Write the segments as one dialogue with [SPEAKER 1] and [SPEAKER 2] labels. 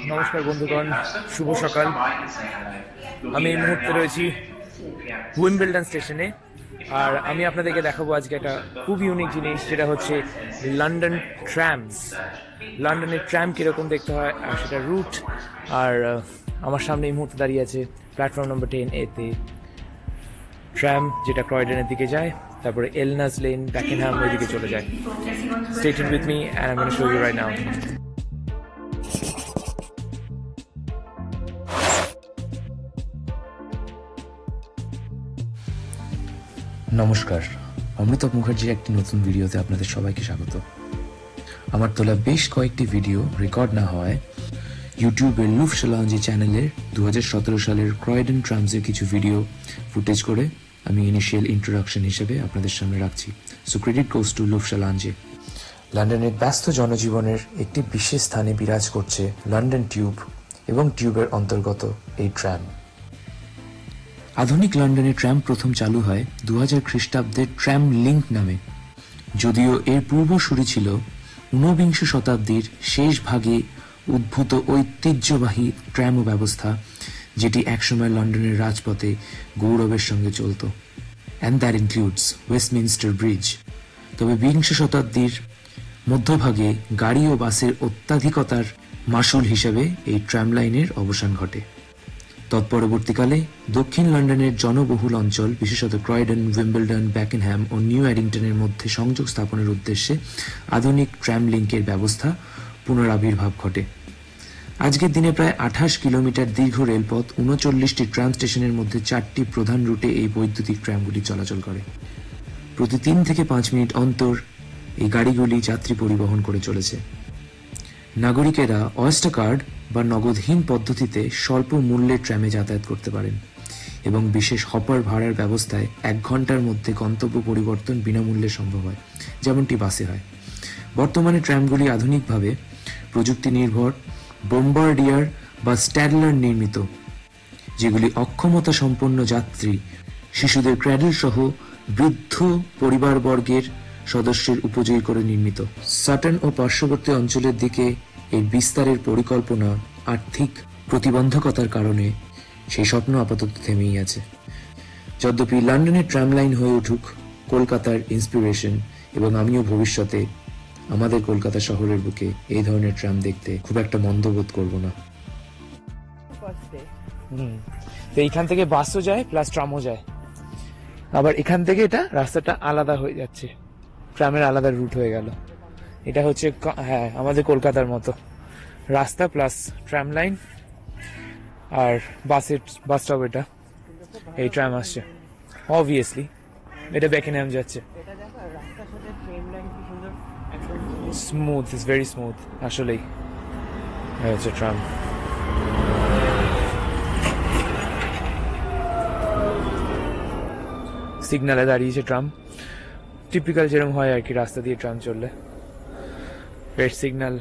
[SPEAKER 1] নমস্কার বন্ধুগণ, শুভ সকাল। আমি এই মুহূর্তে রয়েছি উইম্বলডন স্টেশনে, আর আমি আপনাদেরকে দেখাবো আজকে একটা খুব ইউনিক জিনিস, যেটা হচ্ছে লন্ডন ট্র্যামস। লন্ডনের ট্র্যাম কীরকম দেখতে হয় আর সেটা রুট। আর আমার সামনে এই মুহূর্তে দাঁড়িয়ে আছে প্ল্যাটফর্ম নম্বর 10A-তে ট্র্যাম, যেটা ক্রয়ডনের দিকে যায়, তারপরে এলনাস লেন, ব্যাকেনহ্যাম ওই দিকে চলে যায়। Stay tuned with me and I'm going to show you right now.
[SPEAKER 2] নমস্কার, অমৃতব মুখার্জির একটি নতুন ভিডিওতে আপনাদের সবাইকে স্বাগত। আমার তোলা বেশ কয়েকটি ভিডিও রেকর্ড না হওয়ায় ইউটিউবের লুফশা লঞ্জি চ্যানেলের 2017 সালের ক্রয়ডন ট্রামসের কিছু ভিডিও ফুটেজ করে আমি ইনিশিয়াল ইন্ট্রোডাকশন হিসেবে আপনাদের সামনে রাখছি। সো ক্রেডিট গোস টু লুফশা লঞ্জি। লন্ডনের ব্যস্ত জনজীবনের একটি বিশেষ স্থানে বিরাজ করছে লন্ডন টিউব এবং টিউবের অন্তর্গত এই ট্রাম। আধুনিক লন্ডনে ট্রাম প্রথম চালু হয় 2000 খ্রিস্টাব্দে ট্রাম লিঙ্ক নামে, যদিও এর পূর্বসূরি ছিল ঊনবিংশ শতাব্দীর শেষ ভাগে উদ্ভূত ঐতিহ্যবাহী ট্রাম ব্যবস্থা, যেটি একসময় লন্ডনের রাজপথে গৌরবের সঙ্গে চলত। And that includes Westminster bridge. তবে বিংশ শতাব্দীর মধ্যভাগে গাড়ি ও বাসের অত্যাধিকতার মাশুল হিসেবে এই ট্রাম লাইনের অবসান ঘটে। তৎপরবর্তীকালে দক্ষিণ লন্ডনের জনবহুল অঞ্চল, বিশেষত ক্রয়ডন, উইম্বলডন, ব্যাকেনহ্যাম ও নিউ অ্যাডিংটনের মধ্যে সংযোগ স্থাপনের উদ্দেশ্যে আধুনিক ট্রাম লিঙ্কের ব্যবস্থা পুনরাবির্ভাব ঘটে। আজকের দিনে প্রায় 28 কিলোমিটার দীর্ঘ রেলপথ, 39টি ট্রাম স্টেশনের মধ্যে 4টি প্রধান রুটে এই বৈদ্যুতিক ট্রামগুলি চলাচল করে। প্রতি 3 থেকে 5 মিনিট অন্তর এই গাড়িগুলি যাত্রী পরিবহন করে চলেছে। নাগরিকেরা অয়েস্টার কার্ড বা নগদহীন পদ্ধতিতে স্বল্প মূল্যে ট্রামে যাতায়াত করতে পারেন এবং বিশেষ হপার ভাড়ার ব্যবস্থায় 1 ঘন্টার মধ্যে গন্তব্য পরিবর্তন বিনামূল্যে সম্ভব হয়, যেমনটি বাসে হয়। বর্তমানে ট্রামগুলি আধুনিকভাবে প্রযুক্তি নির্ভর বোম্বার্ডিয়ার বা স্ট্যাডলার নির্মিত, যেগুলি অক্ষমতা সম্পন্ন যাত্রী, শিশুদের ক্র্যাডল সহ বৃদ্ধ পরিবারবর্গের সদস্যের উপযোগী করে নির্মিত। সাটন ও পার্শ্ববর্তী অঞ্চলের দিকে এর বিস্তারের পরিকল্পনা আর্থিক প্রতিবন্ধকতার কারণে সেই স্বপ্ন আপাতত থেমেই আছে। যদ্যপি লন্ডনের ট্রাম লাইন হয়ে উঠুক কলকাতার ইন্সপিরেশন, এবং আমিও ভবিষ্যতে আমাদের কলকাতা শহরের বুকে এই ধরনের ট্রাম দেখতে খুব একটা মন্দবোধ করব না।
[SPEAKER 1] তো এইখান থেকে বাসও যায় প্লাস ট্রামও যায়, আবার এখান থেকে এটা রাস্তাটা আলাদা হয়ে যাচ্ছে, ট্রামের আলাদা রুট হয়ে গেল। এটা হচ্ছে হ্যাঁ আমাদের কলকাতার মতো রাস্তা প্লাস ট্রাম লাইন আর বাস স্টপ। এটা এই ট্রাম আসছে, অবভিয়াসলি এটা বেকেনহ্যাম যাচ্ছে। স্মুথ, ইজ ভেরি স্মুথ আসলেই। হচ্ছে ট্রাম। সিগনালে দাঁড়িয়েছে ট্রাম, টিপিক্যাল যেরকম হয় আর কি রাস্তা দিয়ে ট্রাম চললে। রেড সিগন্যাল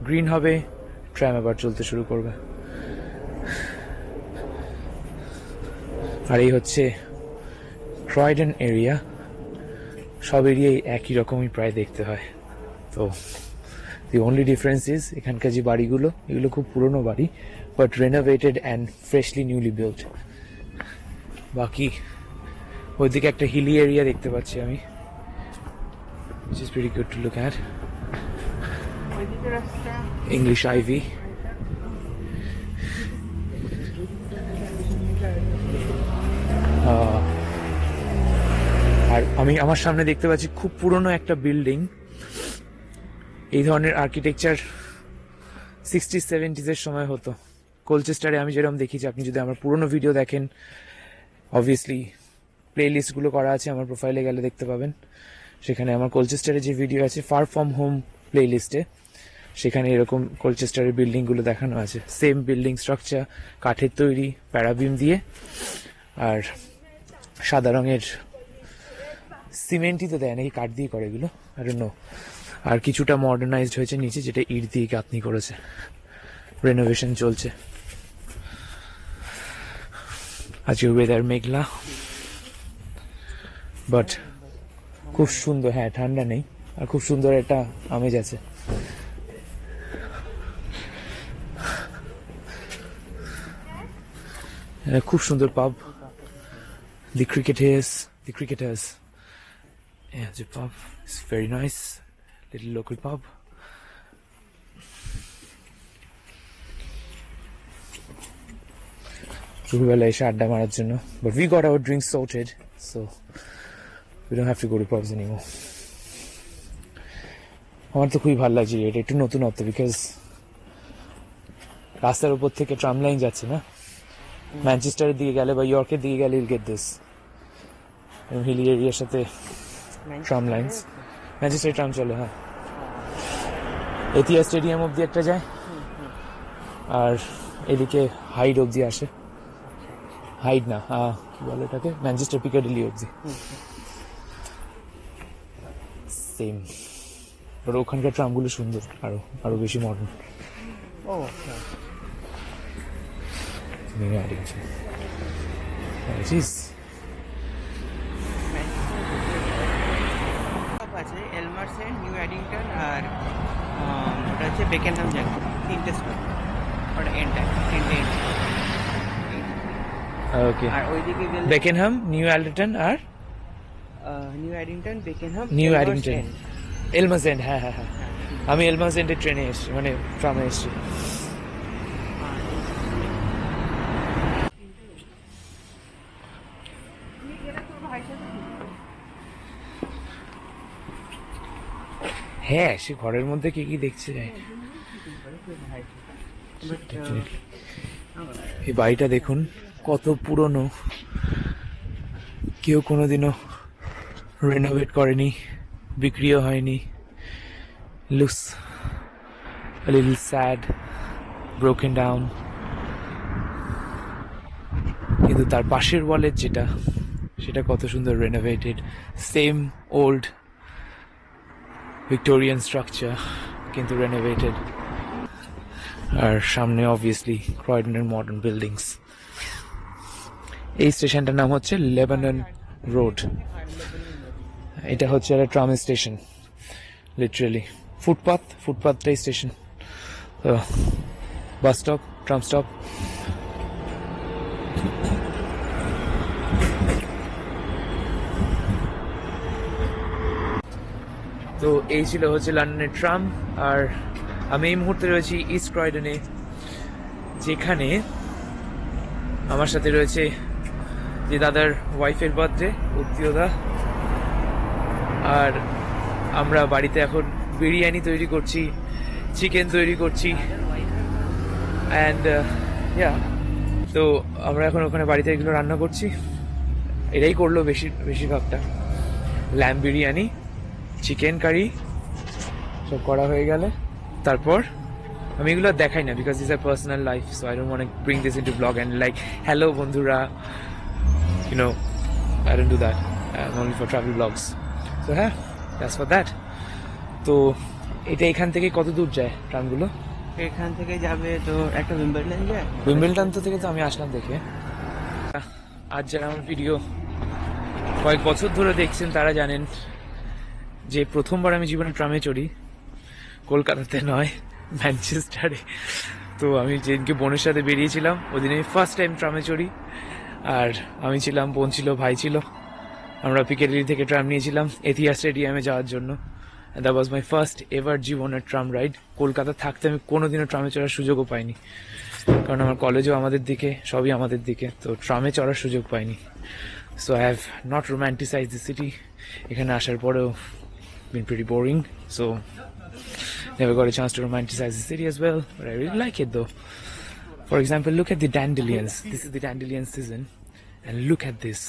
[SPEAKER 1] গ্রিন হবে, ট্রাম আবার চলতে শুরু করবে। আর এই হচ্ছে ক্রয়ডন এরিয়া। সব এরিয়াই একই রকমই প্রায় দেখতে হয়। তো দি অনলি ডিফারেন্স ইজ এখানকার যে বাড়িগুলো, এগুলো খুব পুরনো বাড়ি, but renovated and freshly newly built. বাকি ওইদিকে একটা হিলি এরিয়া দেখতে পাচ্ছি আমি, which is pretty good to look at. English Ivy. আর আমি আমার সামনে দেখতে পাচ্ছি খুব পুরনো একটা বিল্ডিং। এই ধরনের আর্কিটেকচার 60s-70s এর সময় হতো কোলচেস্টারে। আমি যেরকম দেখেছি, আপনি যদি আমার পুরনো ভিডিও দেখেন, অবভিয়াসলি প্লে লিস্টগুলো করা আছে আমার প্রোফাইলে গেলে দেখতে পাবেন। সেখানে আমার কোলচেস্টারের যে ভিডিও আছে ফার ফ্রম হোম প্লে লিস্টে, সেখানে এরকম কোলচেস্টারের বিল্ডিংগুলো দেখানো আছে। সেম বিল্ডিং স্ট্রাকচার, কাঠের তৈরি, প্যারাবিম দিয়ে, আর সাদা রঙের সিমেন্টই তো দেয় নাকি কাঠ দিয়ে করে এগুলো, আই ডোন্ট নো। আর কিছুটা মডার্নাইজড হয়েছে নিচে, যেটা ইট দিয়ে গাঁথনি করেছে, রেনোভেশন চলছে। আজকে ওয়েদার মেঘলা, বাট খুব সুন্দর। হ্যাঁ, ঠান্ডা নেই, আর খুব সুন্দর একটা আমেজ আছে। খুব সুন্দর পাব, দি cricketers, yeah, the pub is very nice, little local pub. দুপুরবেলা এসে আড্ডা মারার জন্য, but we got our drinks sorted, so we don't have to go to pubs anymore. আমার তো খুবই ভালো লাগছে এটা একটু নতুনত্ব, বিকজ রাস্তার উপর থেকে ট্রাম লাইন যাচ্ছে না, ম্যানচেস্টারের দিকে গেলে বা ইয়র্কের দিকে গেলে ইউল গেট দিস হিলি এরিয়ার সাথে ট্রাম লাইনস। ম্যানচেস্টার ট্রাম চলে, হ্যাঁ, এথিয়া স্টেডিয়াম অব্দি একটা যায়, আর এদিকে হাইড অব্দি আসে, হাইড না, কি বলে এটাকে, ম্যানচেস্টার পিকাডিলি অব্দি সেম। আর ওখানকার ট্রামগুলো সুন্দর, আরো আরো বেশি মডার্ন।
[SPEAKER 3] আছে এলমারসেন, নিউ এডিংটন আর ওটা হচ্ছে বেকেনহাম জায়গা, তিনটে স্পট ওটা তিনটে
[SPEAKER 1] ওকে,
[SPEAKER 3] আর ওইদিকে গেলে
[SPEAKER 1] বেকেনহাম, নিউ অ্যাডিংটন আর
[SPEAKER 3] New Addington, Beckenham,
[SPEAKER 1] New Addington, Elmers End. হ্যাঁ হ্যাঁ হ্যাঁ, আমি এলমাস এন্ডের ট্রেনে এসেছি, মানে ট্রামে এসেছি। হ্যাঁ, সে ঘরের মধ্যে কি কি দেখছে যায়। এই বাড়িটা দেখুন কত পুরনো, কেউ কোনোদিনও রেনোভেট করেনি, বিক্রিও হয়নি। Looks a little sad, broken down, কিন্তু তার পাশের ওয়ালের যেটা, সেটা কত সুন্দর renovated, same old Victorian structure কিন্তু রেনোভেটেড। আর সামনে অবভিয়াসলি ক্রয়ডনের মডার্ন বিল্ডিংস। এই স্টেশনটার নাম হচ্ছে লেবানন রোড। এটা হচ্ছে একটা ট্রাম স্টেশন, লিটারালি ফুটপাথটাই station, bus stop, tram stop. তো এই ছিল হচ্ছে লন্ডনের ট্রাম। আর আমি এই মুহূর্তে রয়েছি ইস্ট ক্রয়ডনে, যেখানে আমার সাথে রয়েছে যে দাদার ওয়াইফের বার্থডে, উত্তিয়দা। আর আমরা বাড়িতে এখন বিরিয়ানি তৈরি করছি, চিকেন তৈরি করছি, অ্যান্ড তো আমরা এখন ওখানে বাড়িতে এগুলো রান্না করছি। এটাই করলো বেশিরভাগটা, ল্যাম্ব বিরিয়ানি, চিকেন কারি সব করা হয়ে গেলে তারপর আমি এগুলো দেখাই না, because this are personal life, so I don't want to bring this into blog and like hello বন্ধুরা, you know, I don't do that. I'm only for travel vlogs. So হ্যাঁ, that's for that. তো এটা এখান থেকে কত দূর যায় ট্রামগুলো?
[SPEAKER 3] এখান থেকে যাবে তো একটা উইম্বলডন যায়।
[SPEAKER 1] উইম্বলডন তো থেকে তো আমি আসলাম দেখে। আজ যারা আমার ভিডিও কয়েক বছর ধরে দেখছেন তারা জানেন যে প্রথমবার আমি জীবনে ট্রামে চড়ি, কলকাতাতে নয়, ম্যানচেস্টারে। তো আমি যেদিনকে বোনের সাথে বেরিয়েছিলাম ওদিন আমি ফার্স্ট টাইম ট্রামে চড়ি। আর আমি ছিলাম, বোন ছিল, ভাই ছিল। আমরা পিকেডিলি থেকে ট্রাম নিয়েছিলাম এথিয়া স্টেডিয়ামে যাওয়ার জন্য। That was my first ever জীবনের ট্রাম রাইড। কলকাতা থাকতে আমি কোনোদিনও ট্রামে চড়ার সুযোগও পাইনি, কারণ আমার কলেজও আমাদের দিকে, সবই আমাদের দিকে, তো ট্রামে চড়ার সুযোগ পাইনি। So I have not romanticise the city. এখানে আসার পরেও been pretty boring, so never got a chance to romanticize the city as well, but I really like it though. For example, look at the dandelions. This is the dandelion season, and look at this.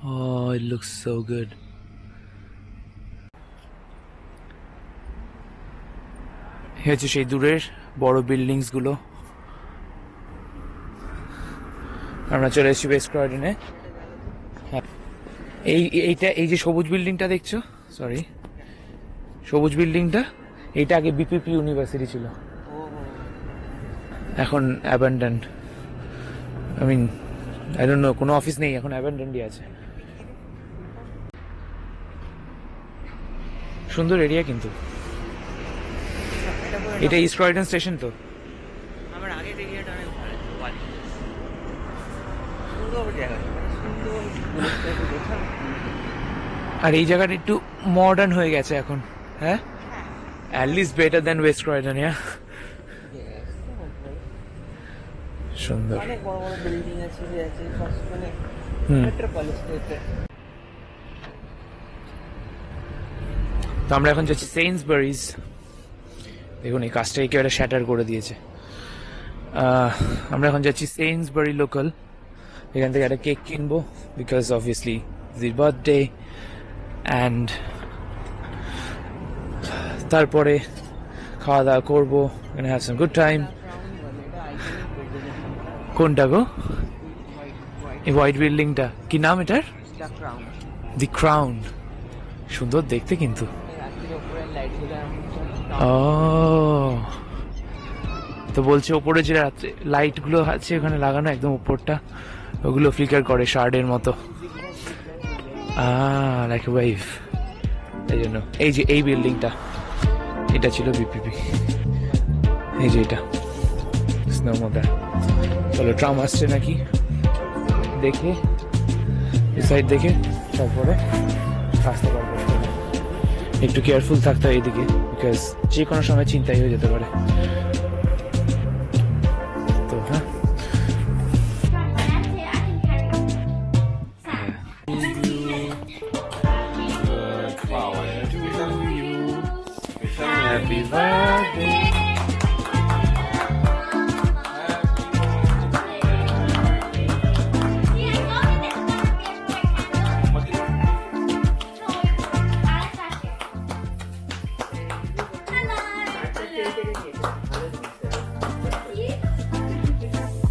[SPEAKER 1] Oh, it looks so good. এই হচ্ছে সেই দূরের বড় buildings গুলো। আমরা চলে এসেছি West ক্রয়ডনে। এই যে সবুজ বিল্ডিংটা দেখছো, সরি, সবুজ বিল্ডিংটা, এইটা আগে বিপিপি ইউনিভার্সিটি ছিল, এখন abandoned. I mean I don't know, কোনো অফিস নেই এখন, অ্যাবান্ডেন্ডই আছে। সুন্দর এরিয়া কিন্তু। এটা ইস্ট ক্রয়টন স্টেশন তো?
[SPEAKER 3] আমার আগের এরিয়াটা অনেক ভালো ছিল, বালি সুন্দর জায়গা, সুন্দর পরিষ্কার করে দেখলাম।
[SPEAKER 1] আর এই জায়গাটা একটু মডার্ন হয়ে গেছে এখন, হ্যাঁ? At least better than West Croydon. সুন্দর।
[SPEAKER 3] অনেক বড় বড় বিল্ডিং আছে, সব মানে মেট্রোপলিস টাইপের।
[SPEAKER 1] তো আমরা এখন যাচ্ছি সেইন্সবারিজ। দেখুন এই কাজটা একেবারে শ্যাটার করে দিয়েছে। আমরা এখন যাচ্ছি সেইন্সবারি লোকাল। এখান থেকে একটা কেক কিনবো, because obviously the birthday, and তারপরে খাওয়া দাওয়া করবো, হ্যাভ সাম গুড টাইম। কোনটা গো? এই হোয়াইট বিল্ডিংটা কি নাম এটার? দি ক্রাউন। সুন্দর দেখতে কিন্তু। ও, তো বলছে ওপরে যে রাত্রে লাইট গুলো আছে ওখানে লাগানো একদম উপরটা, ওগুলো ফ্লিকার করে শার্ডের মতো। Like a wave. এই জন্য এই যে এই বিল্ডিংটা, এটা ছিল বিপিপি। এই যে এটা স্নোমোদা। চলো ট্রাম আসছে নাকি দেখে, সাইড দেখে তারপরে রাস্তা পার করতে হবে। একটু কেয়ারফুল থাকতে হয় এইদিকে, বিকজ যে কোনো সময় চিন্তাই হয়ে যেতে পারে। তো হ্যাঁ, happy birthday.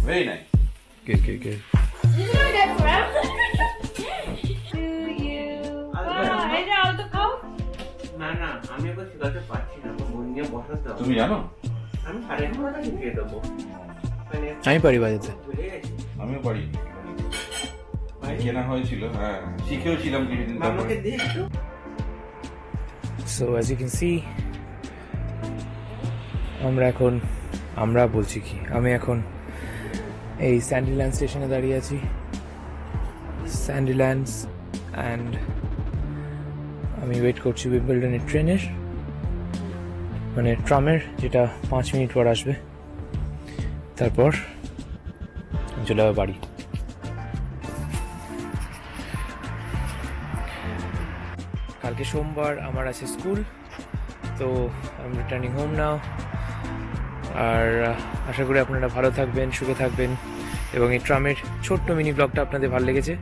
[SPEAKER 4] Very nice.
[SPEAKER 1] Good, good, good.
[SPEAKER 3] না না, আমি একবার শিখাতে পারছি না, আমার মন নিয়ে বসাতে হবে।
[SPEAKER 4] তুমি জানো?
[SPEAKER 3] আমি সাড়ে নটা শিখিয়ে দেবো, মানে
[SPEAKER 1] আমি পারি বাজাতে।
[SPEAKER 3] ভুলে গেছি।
[SPEAKER 4] আমিও পারি। কেনা হয়েছিল, হ্যাঁ, শিখেও ছিলাম কিছুদিন তারপরে।
[SPEAKER 3] মামাকে দিয়ে একটু।
[SPEAKER 1] So as you can see, আমরা বলছি কি, আমি এখন এই স্যান্ডিল্যান্ড স্টেশনে দাঁড়িয়ে আছি। স্যান্ডিল্যান্ডস, অ্যান্ড আমি ওয়েট করছি উইম্বলডনের ট্রেনের, মানে ট্রামের, যেটা 5 মিনিট পর আসবে। তারপর চলে যাবো বাড়ি। কালকে সোমবার আমার আছে স্কুল, তো I am returning home now. আর আশা করি আপনারা ভালো থাকবেন, সুখে থাকবেন, এবং এই ট্রামের ছোট্ট মিনি ব্লগটা আপনাদের ভালো লেগেছে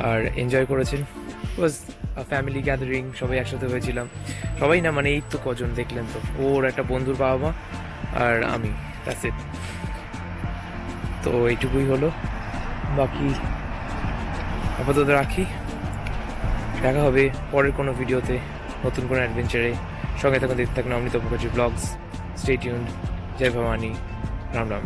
[SPEAKER 1] আর এনজয় করেছেন। ওয়াজ আ ফ্যামিলি গ্যাদারিং, সবাই একসাথে হয়েছিলাম। সবাই না, মানে এই তো কজন দেখলেন তো, ওর একটা বন্ধুর বাবা মা আর আমি, দ্যাটস ইট। তো এইটুকুই হলো, বাকি আপাতত রাখি। দেখা হবে পরের কোনো ভিডিওতে, নতুন কোনো অ্যাডভেঞ্চারে। সঙ্গে থাকুন, দেখতে থাকুন Amrit Mukherjee blogs. Stay tuned. জয় ভবানী, রাম রাম।